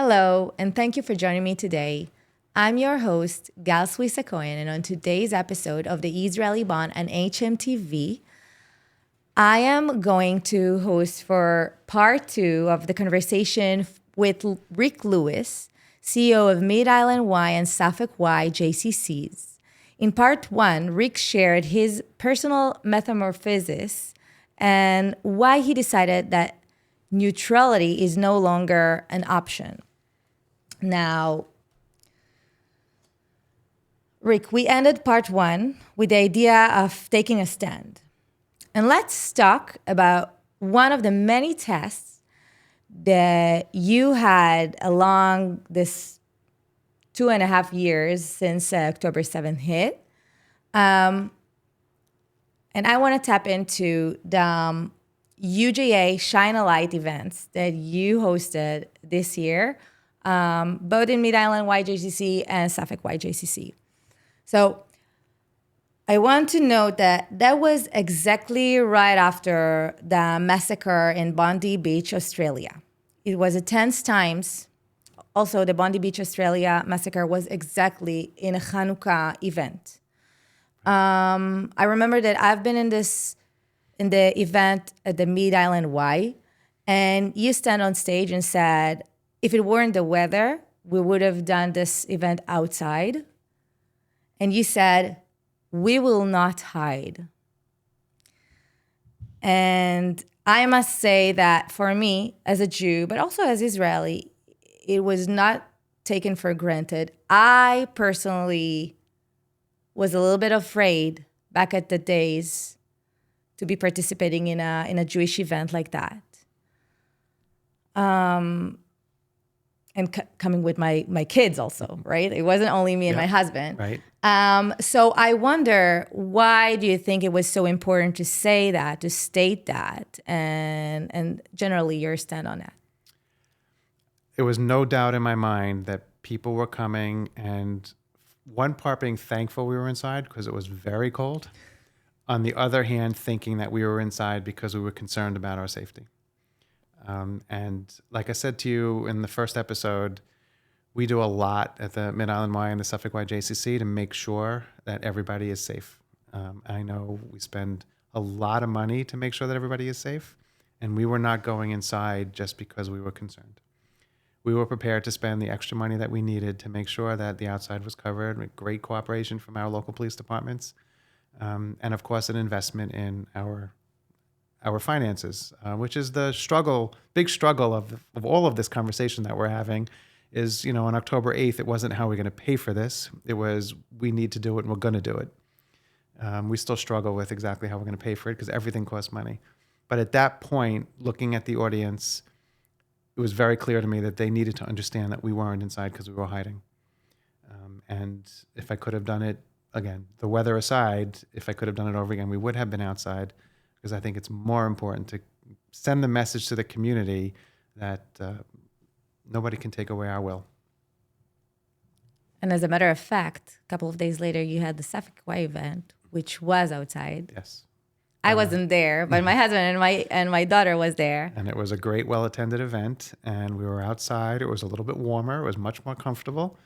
Hello, and thank you for joining me today. I'm your host, Gal Swisa Cohen, and on today's episode of the Israeli Bond and hmTv, I am going to host for part 2 of the conversation with Rick Lewis, CEO of Mid-Island and Suffolk YJCCs. In part 1, Rick shared his personal metamorphosis and why he decided that neutrality is no longer an option. Now, Rick, we ended part 1 with the idea of taking a stand. And let's talk about one of the many tests that you had along this 2.5 years since October 7th hit. And I want to tap into the UJA Shine a Light events that you hosted this year, both in Mid-Island YJCC and Suffolk YJCC. So I want to note that that was exactly right after the massacre in Bondi Beach, Australia. It was a tense times. Also, the Bondi Beach, Australia massacre was exactly in a Hanukkah event. I remember that I've been in the event at the Mid-Island Y, and you stand on stage and said, if it weren't the weather, we would have done this event outside. And you said, we will not hide. And I must say that for me, as a Jew, but also as Israeli, it was not taken for granted. I personally was a little bit afraid back at the days to be participating in a Jewish event like that. And coming with my kids also, right? It wasn't only me and my husband. Right. So I wonder, why do you think it was so important to say that, to state that, and generally your stand on that? There was no doubt in my mind that people were coming, and one part being thankful we were inside because it was very cold. On the other hand, thinking that we were inside because we were concerned about our safety. And like I said to you in the first episode, we do a lot at the Mid-Island Y and the Suffolk YJCC to make sure that everybody is safe. I know we spend a lot of money to make sure that everybody is safe, and we were not going inside just because we were concerned. We were prepared to spend the extra money that we needed to make sure that the outside was covered with great cooperation from our local police departments, and of course an investment in our finances, which is the big struggle of all of this conversation that we're having. Is, on October 8th, it wasn't how we're going to pay for this. It was, we need to do it and we're going to do it. We still struggle with exactly how we're going to pay for it because everything costs money. But at that point, looking at the audience, it was very clear to me that they needed to understand that we weren't inside because we were hiding. And if I could have done it, again, the weather aside, if I could have done it over again, we would have been outside, because I think it's more important to send the message to the community that nobody can take away our will. And as a matter of fact, a couple of days later, you had the Suffolk Y event, which was outside. Yes. I wasn't there, but my husband and my daughter was there. And it was a great, well-attended event, and we were outside. It was a little bit warmer. It was much more comfortable.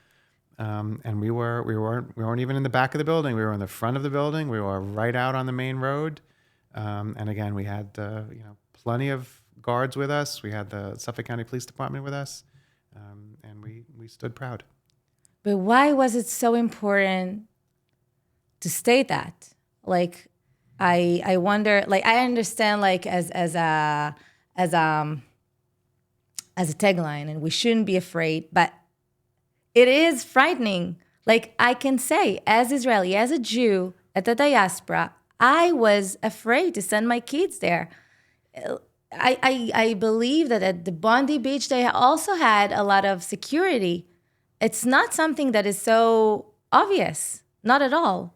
And we weren't even in the back of the building. We were in the front of the building. We were right out on the main road. And again, we had plenty of guards with us. We had the Suffolk County Police Department with us, and we stood proud. But why was it so important to state that? Like, I wonder. Like, I understand, like as a tagline, and we shouldn't be afraid, but it is frightening. Like, I can say, as Israeli, as a Jew at the diaspora, I was afraid to send my kids there. I believe that at the Bondi Beach, they also had a lot of security. It's not something that is so obvious, not at all.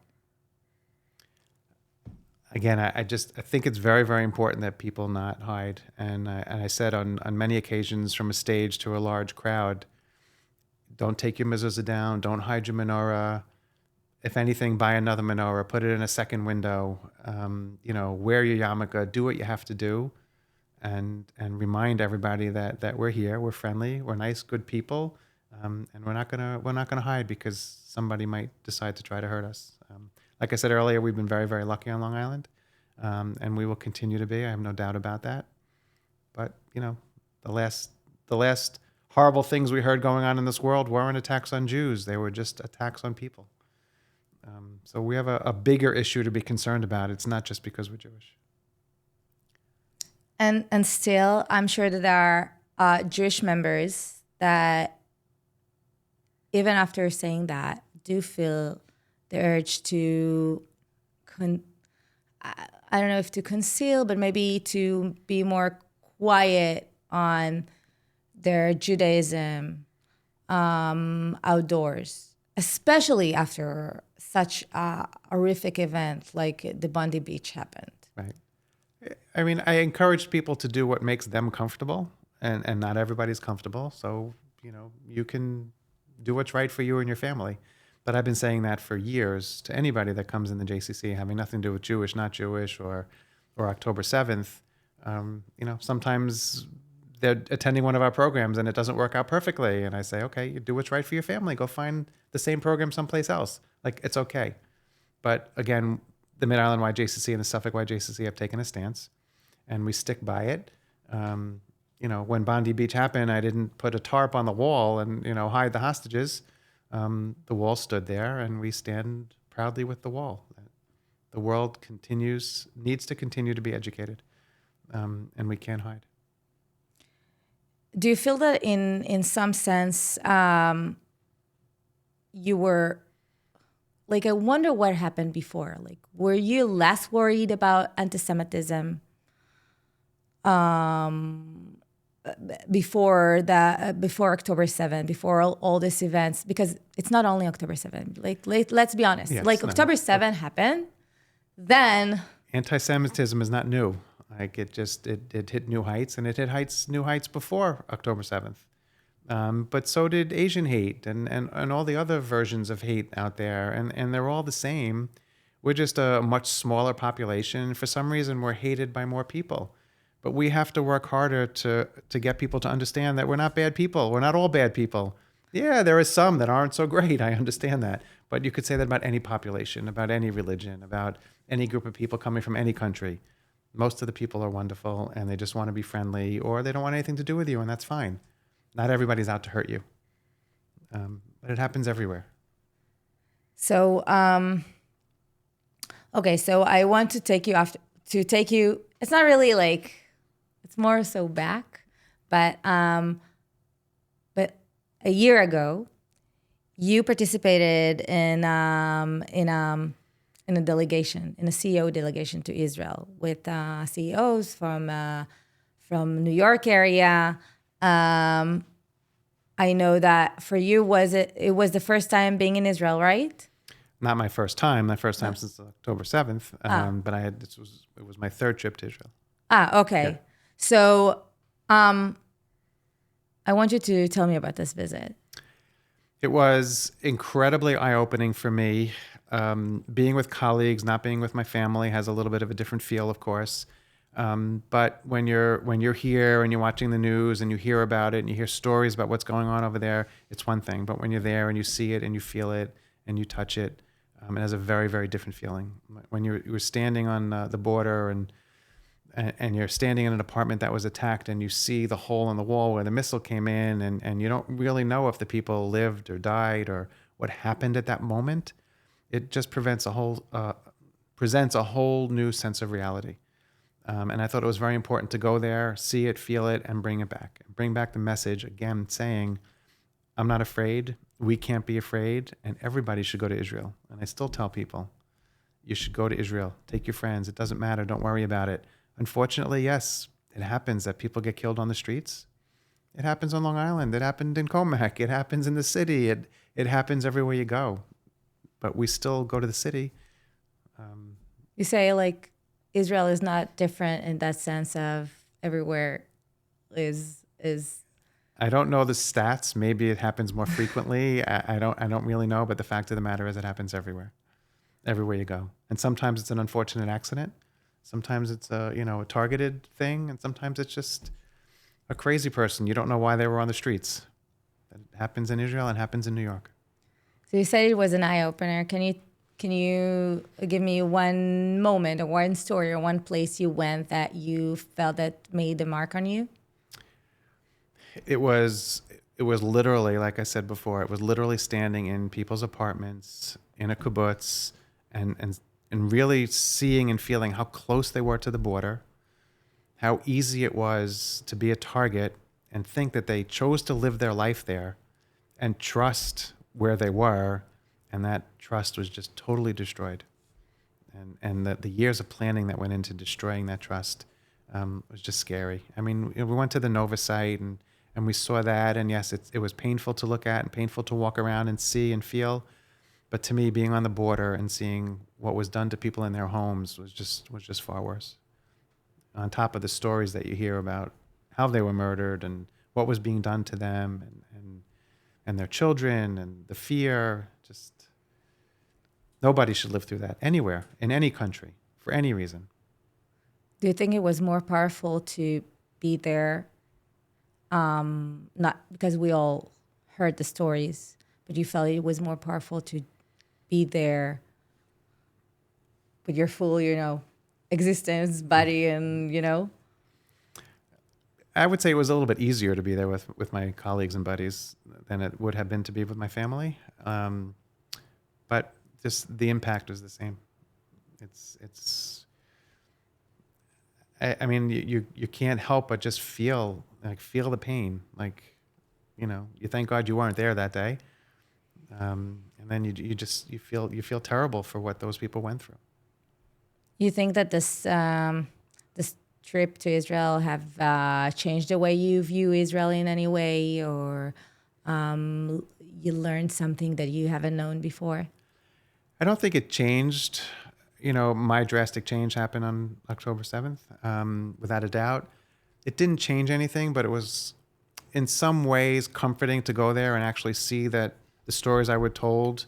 Again, I think it's very, very important that people not hide. And I said on many occasions, from a stage to a large crowd, don't take your mezuzah down, don't hide your menorah. If anything, buy another menorah, put it in a second window, wear your yarmulke, do what you have to do. and remind everybody that we're here, we're friendly, we're nice, good people, and we're not gonna hide because somebody might decide to try to hurt us. Like I said earlier, we've been very, very lucky on Long Island, and we will continue to be. I have no doubt about that. But the last horrible things we heard going on in this world weren't attacks on Jews; they were just attacks on people. So we have a bigger issue to be concerned about. It's not just because we're Jewish. And still, I'm sure that there are Jewish members that, even after saying that, do feel the urge to, I don't know if to conceal, but maybe to be more quiet on their Judaism outdoors, especially after such a horrific event like the Bondi Beach happened. Right. I mean, I encourage people to do what makes them comfortable, and not everybody's comfortable. So, you can do what's right for you and your family. But I've been saying that for years to anybody that comes in the JCC, having nothing to do with Jewish, not Jewish, or October 7th. Sometimes they're attending one of our programs and it doesn't work out perfectly. And I say, okay, you do what's right for your family. Go find the same program someplace else. Like, it's okay. But again, the Mid-Island YJCC and the Suffolk YJCC have taken a stance, and we stick by it. When Bondi Beach happened, I didn't put a tarp on the wall and, hide the hostages. The wall stood there, and we stand proudly with the wall. The world needs to continue to be educated, and we can't hide. Do you feel that in some sense you were, like, I wonder what happened before. Like, were you less worried about anti-Semitism before October 7th, before all these events? Because it's not only October 7th. Let's be honest. Yes, October 7th happened, then anti-Semitism is not new. Like, it hit new heights, and it hit new heights before October 7th. But so did Asian hate and all the other versions of hate out there. And they're all the same. We're just a much smaller population. For some reason, we're hated by more people. But we have to work harder to get people to understand that we're not bad people. We're not all bad people. Yeah, there are some that aren't so great. I understand that. But you could say that about any population, about any religion, about any group of people coming from any country. Most of the people are wonderful, and they just want to be friendly, or they don't want anything to do with you, and that's fine. Not everybody's out to hurt you. But it happens everywhere. So, okay, so I want to take you it's not really like, it's more so back, but a year ago, you participated in a delegation, in a CEO delegation to Israel with CEOs from New York area. I know that for you, it was the first time being in Israel, right? Not my first time. My first time since October 7th. But it was my third trip to Israel. Okay. Yeah. So, I want you to tell me about this visit. It was incredibly eye-opening for me. Being with colleagues, not being with my family, has a little bit of a different feel, of course. But when you're here and you're watching the news and you hear about it and you hear stories about what's going on over there, it's one thing. But when you're there and you see it and you feel it and you touch it, it has a very, very different feeling. When you're standing on the border and you're standing in an apartment that was attacked and you see the hole in the wall where the missile came in, and you don't really know if the people lived or died or what happened at that moment, it just presents a whole new sense of reality. And I thought it was very important to go there, see it, feel it, and bring it back. Bring back the message, again, saying, I'm not afraid, we can't be afraid, and everybody should go to Israel. And I still tell people, you should go to Israel. Take your friends. It doesn't matter. Don't worry about it. Unfortunately, yes, it happens that people get killed on the streets. It happens on Long Island. It happened in Comac. It happens in the city. It happens everywhere you go. But we still go to the city. You say, like, Israel is not different in that sense of everywhere is. I don't know the stats. Maybe it happens more frequently. I don't really know. But the fact of the matter is, it happens everywhere you go. And sometimes it's an unfortunate accident. Sometimes it's a targeted thing, and sometimes it's just a crazy person. You don't know why they were on the streets. It happens in Israel and happens in New York. So you said it was an eye opener. Can you give me one moment or one story or one place you went that you felt that made the mark on you? It was literally, like I said before, it was literally standing in people's apartments in a kibbutz and really seeing and feeling how close they were to the border, how easy it was to be a target and think that they chose to live their life there and trust where they were, and that trust was just totally destroyed. And the years of planning that went into destroying that trust was just scary. I mean, we went to the Nova site and we saw that, and yes, it was painful to look at and painful to walk around and see and feel. But to me, being on the border and seeing what was done to people in their homes was just far worse. On top of the stories that you hear about how they were murdered and what was being done to them and their children and the fear, just nobody should live through that anywhere, in any country, for any reason. Do you think it was more powerful to be there, not because we all heard the stories, but you felt it was more powerful to be there with your full, existence, body, and. I would say it was a little bit easier to be there with my colleagues and buddies than it would have been to be with my family. But just the impact was the same. I mean, you can't help but just feel the pain. You thank God you weren't there that day. And then you feel terrible for what those people went through. You think that this trip to Israel have changed the way you view Israel in any way, or you learned something that you haven't known before? I don't think it changed. My drastic change happened on October 7th, without a doubt. It didn't change anything, but it was in some ways comforting to go there and actually see that the stories I were told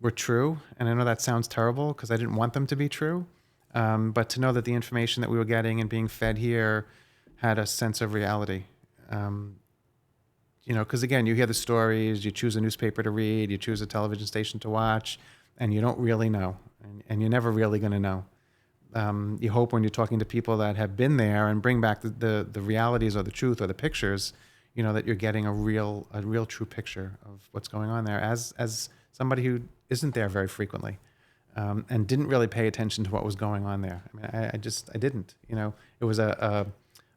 were true. And I know that sounds terrible because I didn't want them to be true. But to know that the information that we were getting and being fed here had a sense of reality. Because again, you hear the stories, you choose a newspaper to read, you choose a television station to watch, and you don't really know. And you're never really going to know. You hope when you're talking to people that have been there and bring back the realities or the truth or the pictures, that you're getting a real true picture of what's going on there as somebody who isn't there very frequently. And didn't really pay attention to what was going on there. I mean, I didn't. It was a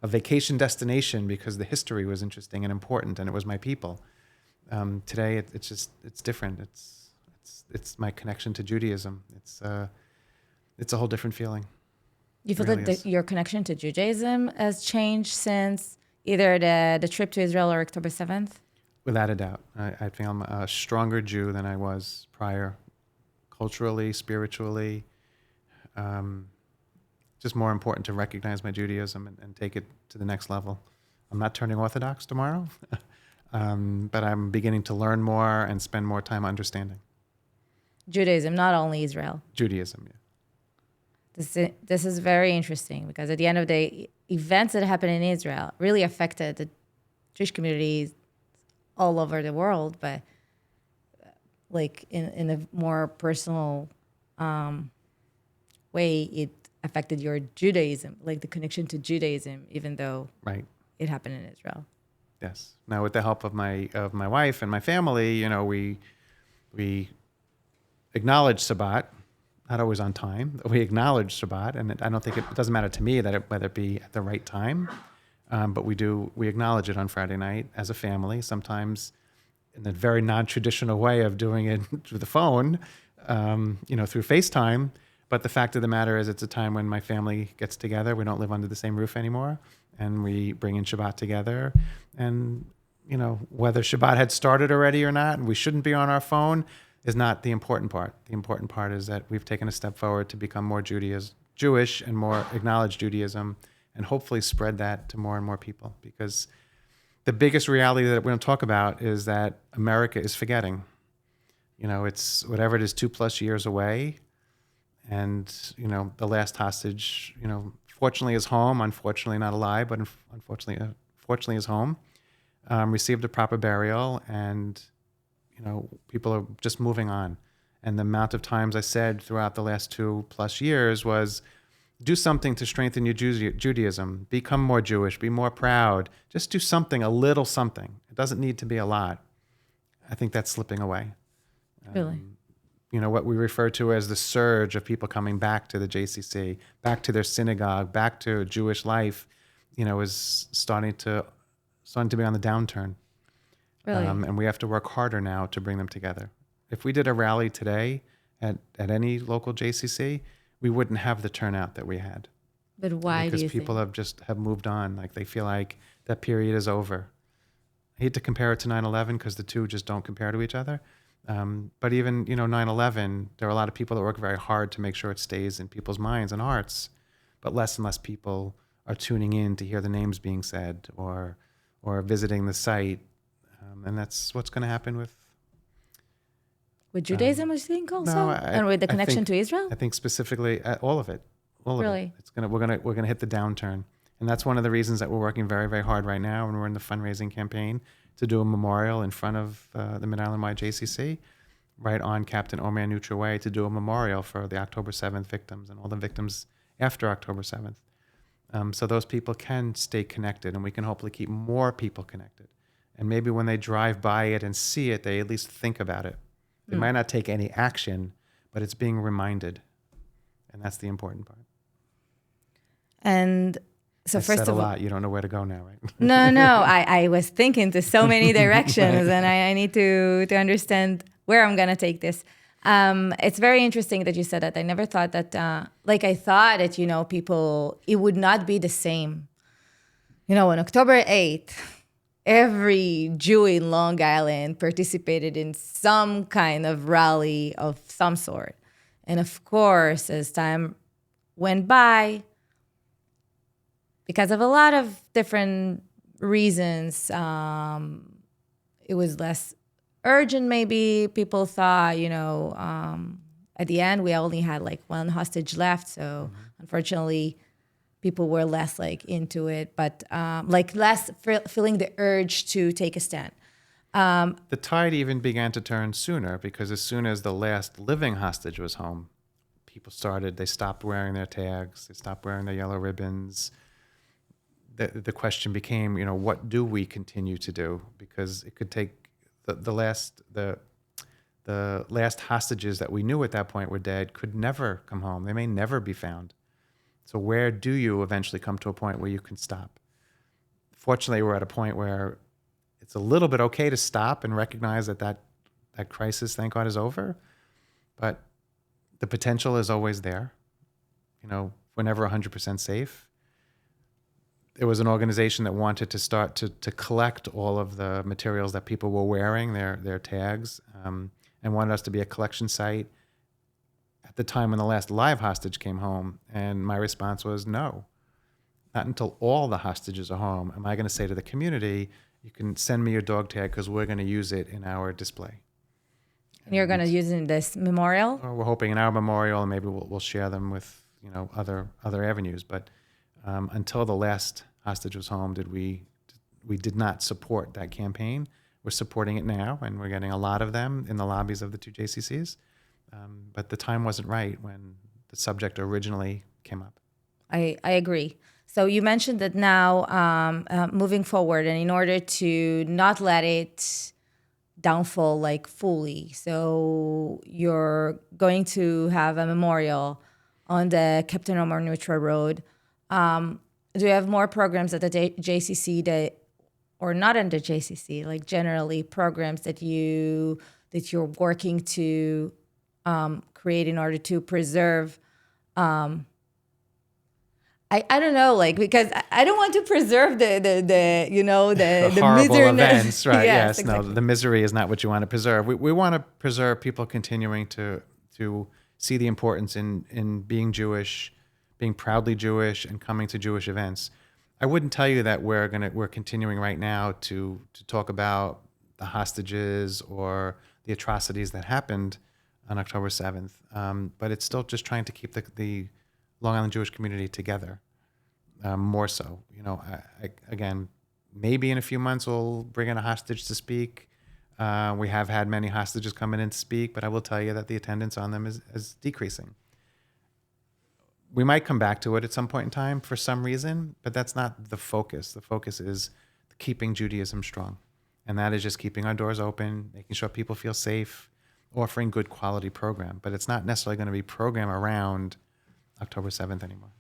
vacation destination because the history was interesting and important, and it was my people. Today, it's different. It's my connection to Judaism. It's a whole different feeling. You feel that your connection to Judaism has changed since either the trip to Israel or October 7th? Without a doubt, I feel I'm a stronger Jew than I was prior. Culturally, spiritually, just more important to recognize my Judaism and take it to the next level. I'm not turning Orthodox tomorrow, but I'm beginning to learn more and spend more time understanding. Judaism, not only Israel. Judaism, yeah. This is very interesting because at the end of the day, events that happen in Israel really affected the Jewish communities all over the world, but like in a more personal way, it affected your Judaism, like the connection to Judaism, even though it happened in Israel. Yes. Now, with the help of my wife and my family, we acknowledge Shabbat, not always on time. We acknowledge Shabbat, and I don't think it doesn't matter to me whether it be at the right time, but we acknowledge it on Friday night as a family. Sometimes in a very non-traditional way of doing it through the phone, through FaceTime. But the fact of the matter is it's a time when my family gets together. We don't live under the same roof anymore. And we bring in Shabbat together. And, whether Shabbat had started already or not, and we shouldn't be on our phone, is not the important part. The important part is that we've taken a step forward to become more Jewish and more acknowledge Judaism and hopefully spread that to more and more people. Because the biggest reality that we don't talk about is that America is forgetting. It's whatever it is, 2+ years away. And, the last hostage, fortunately is home, unfortunately not alive, but fortunately is home, received a proper burial, and, people are just moving on. And the amount of times I said throughout the last 2+ years was, do something to strengthen your Judaism, become more Jewish, be more proud, just do something, a little something. It doesn't need to be a lot. I think that's slipping away. Really? What we refer to as the surge of people coming back to the JCC, back to their synagogue, back to Jewish life, is starting to be on the downturn. Really? And we have to work harder now to bring them together. If we did a rally today at any local JCC, we wouldn't have the turnout that we had. But why do you Because people think? have moved on. Like, they feel like that period is over. I hate to compare it to 9/11 because the two just don't compare to each other. But even, 9/11, there are a lot of people that work very hard to make sure it stays in people's minds and hearts, but less and less people are tuning in to hear the names being said or visiting the site. And that's what's going to happen with Judaism, I think, also? no, And with the connection think, to Israel? I think specifically all of it. All of Really? it. We're gonna hit the downturn. And that's one of the reasons that we're working very, very hard right now, and we're in the fundraising campaign to do a memorial in front of the Mid-Island YJCC, right on Captain Omer Neutral Way, to do a memorial for the October 7th victims and all the victims after October 7th. So those people can stay connected, and we can hopefully keep more people connected. And maybe when they drive by it and see it, they at least think about it. They might not take any action, but it's being reminded. And that's the important part. And so I first said of a all, lot. You don't know where to go now, right? no, I was thinking to so many directions, and I need to understand where I'm going to take this. It's very interesting that you said that. I never thought that, I thought that, people, it would not be the same. On October 8th, every Jew in Long Island participated in some kind of rally of some sort. And of course, as time went by, because of a lot of different reasons, it was less urgent maybe. People thought, at the end, we only had one hostage left. So unfortunately, people were less into it, but less feeling the urge to take a stand. The tide even began to turn sooner, because as soon as the last living hostage was home, they stopped wearing their tags, they stopped wearing their yellow ribbons. The question became, what do we continue to do? Because it could take the last hostages that we knew at that point were dead could never come home. They may never be found. So where do you eventually come to a point where you can stop? Fortunately, we're at a point where it's a little bit okay to stop and recognize that crisis, thank God, is over. But the potential is always there. We're never 100% safe. There was an organization that wanted to start to collect all of the materials that people were wearing, their tags, and wanted us to be a collection site at the time when the last live hostage came home. And my response was, no, not until all the hostages are home am I going to say to the community, you can send me your dog tag because we're going to use it in our display. And you're going to use it in this memorial? Or we're hoping in our memorial, and maybe we'll share them with other avenues. But until the last hostage was home, we did not support that campaign. We're supporting it now, and we're getting a lot of them in the lobbies of the two JCCs. But the time wasn't right when the subject originally came up. I agree. So you mentioned that now, moving forward, and in order to not let it downfall fully, so you're going to have a memorial on the Captain Omar Neutral Road. Do you have more programs at the JCC or not in the JCC, generally programs that you're working to create in order to preserve? I don't know, because I don't want to preserve the horrible misery. events, right? Yes, exactly. No, the misery is not what you want to preserve. We want to preserve people continuing to see the importance in being Jewish, being proudly Jewish, and coming to Jewish events. I wouldn't tell you that we're continuing right now to talk about the hostages or the atrocities that happened on October 7th. But it's still just trying to keep the Long Island Jewish community together, more so. Again, maybe in a few months we'll bring in a hostage to speak. We have had many hostages coming in to speak, but I will tell you that the attendance on them is decreasing. We might come back to it at some point in time for some reason, but that's not the focus. The focus is keeping Judaism strong. And that is just keeping our doors open, making sure people feel safe, offering good quality program. But it's not necessarily going to be program around October 7th anymore.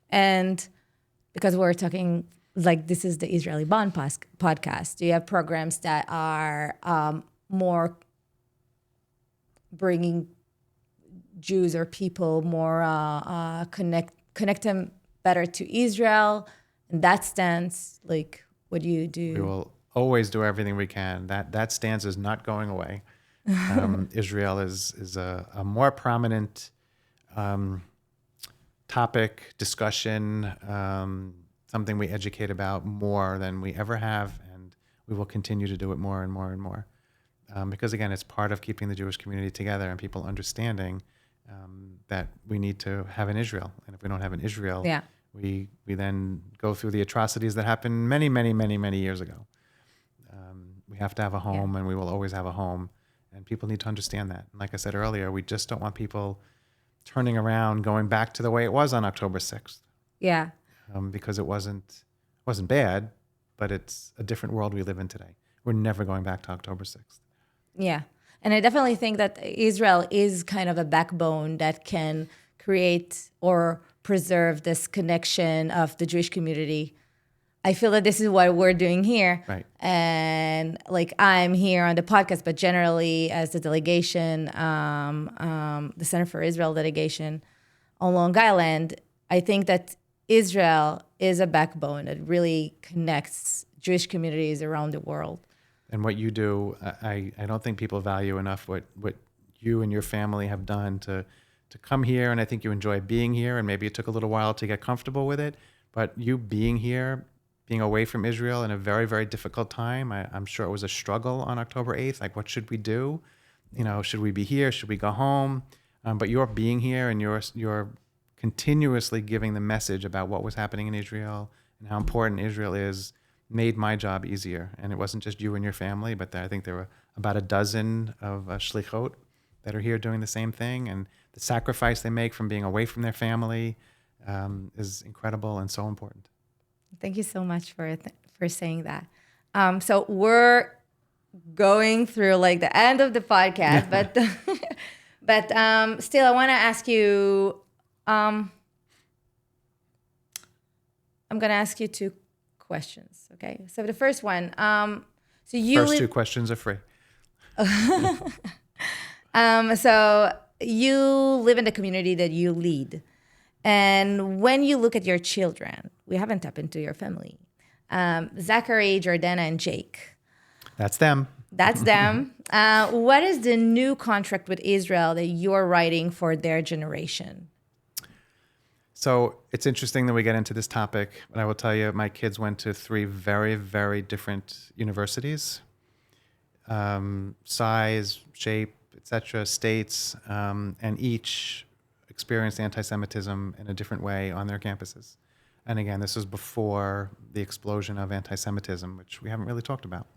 And because we're talking, like, this is the Israeli Bond podcast, do you have programs that are more bringing Jews or people more connect them better to Israel? In that stance, like, what do you do? We will always do everything we can. That stance is not going away. Israel is a more prominent topic, discussion, something we educate about more than we ever have, and we will continue to do it more and more and more. Because again, it's part of keeping the Jewish community together and people understanding that we need to have an Israel. And if we don't have an Israel, we then go through the atrocities that happened many, many, many, many years ago. We have to have a home, and we will always have a home. And people need to understand that. And like I said earlier, we just don't want people turning around, going back to the way it was on October 6th. Yeah. Because it wasn't bad, but it's a different world we live in today. We're never going back to October 6th. Yeah. And I definitely think that Israel is kind of a backbone that can create or preserve this connection of the Jewish community. I feel that this is what we're doing here. Right. And like, I'm here on the podcast, but generally as the delegation, the Center for Israel delegation on Long Island, I think that Israel is a backbone that really connects Jewish communities around the world. And what you do, I don't think people value enough what you and your family have done to come here. And I think you enjoy being here. And maybe it took a little while to get comfortable with it. But you being here, being away from Israel in a very, very difficult time, I'm sure it was a struggle on October 8th. Like, what should we do? Should we be here? Should we go home? But you're being here, and you're continuously giving the message about what was happening in Israel and how important Israel is, made my job easier. And it wasn't just you and your family, but I think there were about a dozen of shlichot that are here doing the same thing. And the sacrifice they make from being away from their family is incredible and so important. Thank you so much for saying that. So we're going through like the end of the podcast, but still, I want to ask you. I'm going to ask you two questions. Okay. So the first one. So you first two questions are free. So you live in the community that you lead. And when you look at your children, we haven't tapped into your family. Zachary, Jordana, and Jake. That's them. That's them. What is the new contract with Israel that you're writing for their generation? So it's interesting that we get into this topic, but I will tell you, my kids went to 3 very, very different universities. Size, shape, etc., states, and each experienced anti-Semitism in a different way on their campuses. And again, this was before the explosion of anti-Semitism, which we haven't really talked about.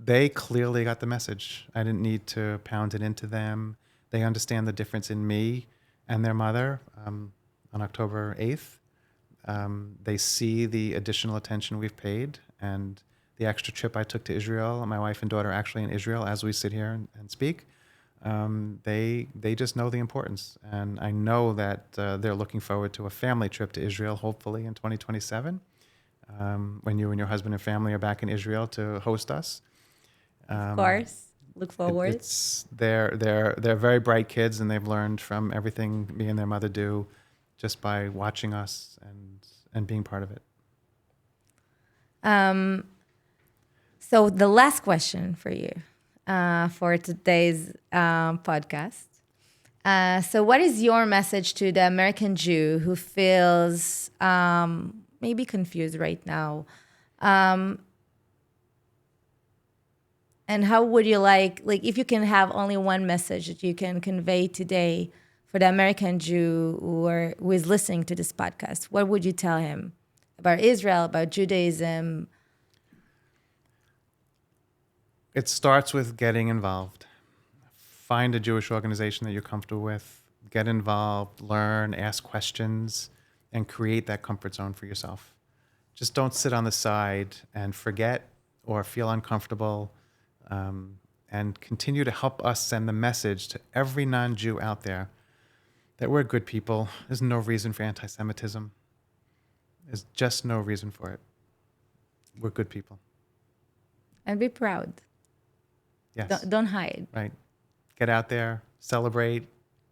They clearly got the message. I didn't need to pound it into them. They understand the difference in me and their mother on October 8th. They see the additional attention we've paid and the extra trip I took to Israel. My wife and daughter are actually in Israel as we sit here and speak. They just know the importance. And I know that they're looking forward to a family trip to Israel, hopefully in 2027, when you and your husband and family are back in Israel to host us. Of course. Look forward. They're very bright kids, and they've learned from everything me and their mother do just by watching us and being part of it. So the last question for you for today's podcast. So what is your message to the American Jew who feels maybe confused right now? And how would you like, if you can have only one message that you can convey today for the American Jew who is listening to this podcast, what would you tell him about Israel, about Judaism? It starts with getting involved. Find a Jewish organization that you're comfortable with. Get involved, learn, ask questions, and create that comfort zone for yourself. Just don't sit on the side and forget or feel uncomfortable, and continue to help us send the message to every non-Jew out there that we're good people. There's no reason for anti-Semitism. There's just no reason for it. We're good people. And be proud. Yes. Don't hide. Right. Get out there, celebrate,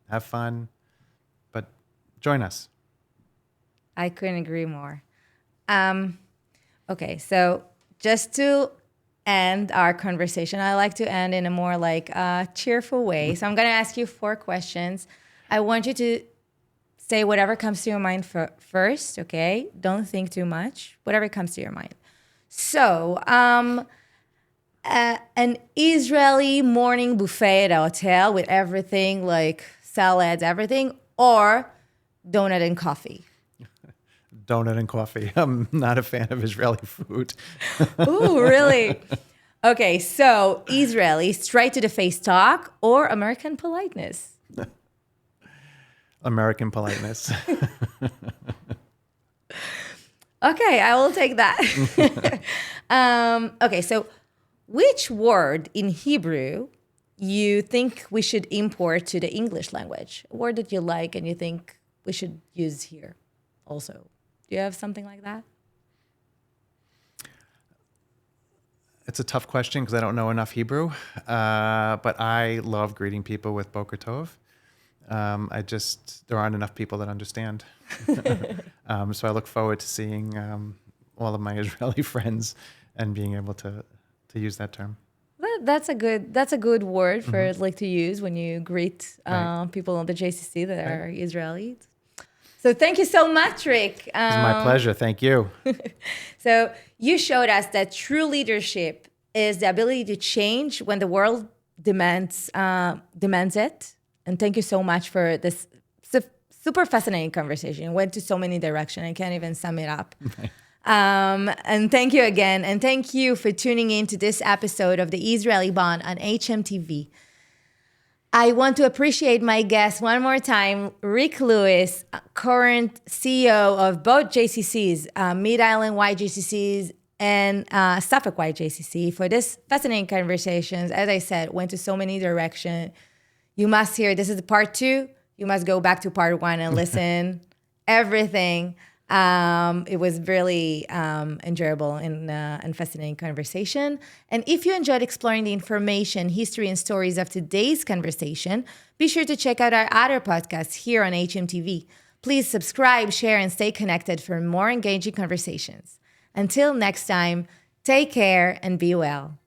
have fun, but join us. I couldn't agree more. Okay, so just to end our conversation, I like to end in a more cheerful way. So I'm going to ask you 4 questions. I want you to say whatever comes to your mind first, okay? Don't think too much. Whatever comes to your mind. So, an Israeli morning buffet at a hotel with everything, like salads, everything, or donut and coffee? Donut and coffee. I'm not a fan of Israeli food. Ooh, really? Okay, so Israeli, straight to the face talk, or American politeness? American politeness. Okay, I will take that. Okay, so which word in Hebrew you think we should import to the English language? A word that you like and you think we should use here also. Do you have something like that? It's a tough question because I don't know enough Hebrew, but I love greeting people with Boker Tov. There aren't enough people that understand. So I look forward to seeing all of my Israeli friends and being able to use that term. That's a good word for to use when you greet people on the JCC that are Israeli. So thank you so much, Rick. It's my pleasure. Thank you. So you showed us that true leadership is the ability to change when the world demands it. And thank you so much for this super fascinating conversation. It went to so many directions. I can't even sum it up. And thank you again. And thank you for tuning in to this episode of The Israeli Bond on hmTV. I want to appreciate my guest one more time, Rick Lewis, current CEO of both JCCs, Mid-Island YJCCs and Suffolk YJCC, for this fascinating conversations. As I said, went to so many directions. You must hear, this is part 2. You must go back to part 1 and listen everything. It was really enjoyable and fascinating conversation. And if you enjoyed exploring the information, history, and stories of today's conversation, be sure to check out our other podcasts here on hmTV. Please subscribe, share, and stay connected for more engaging conversations. Until next time, take care and be well.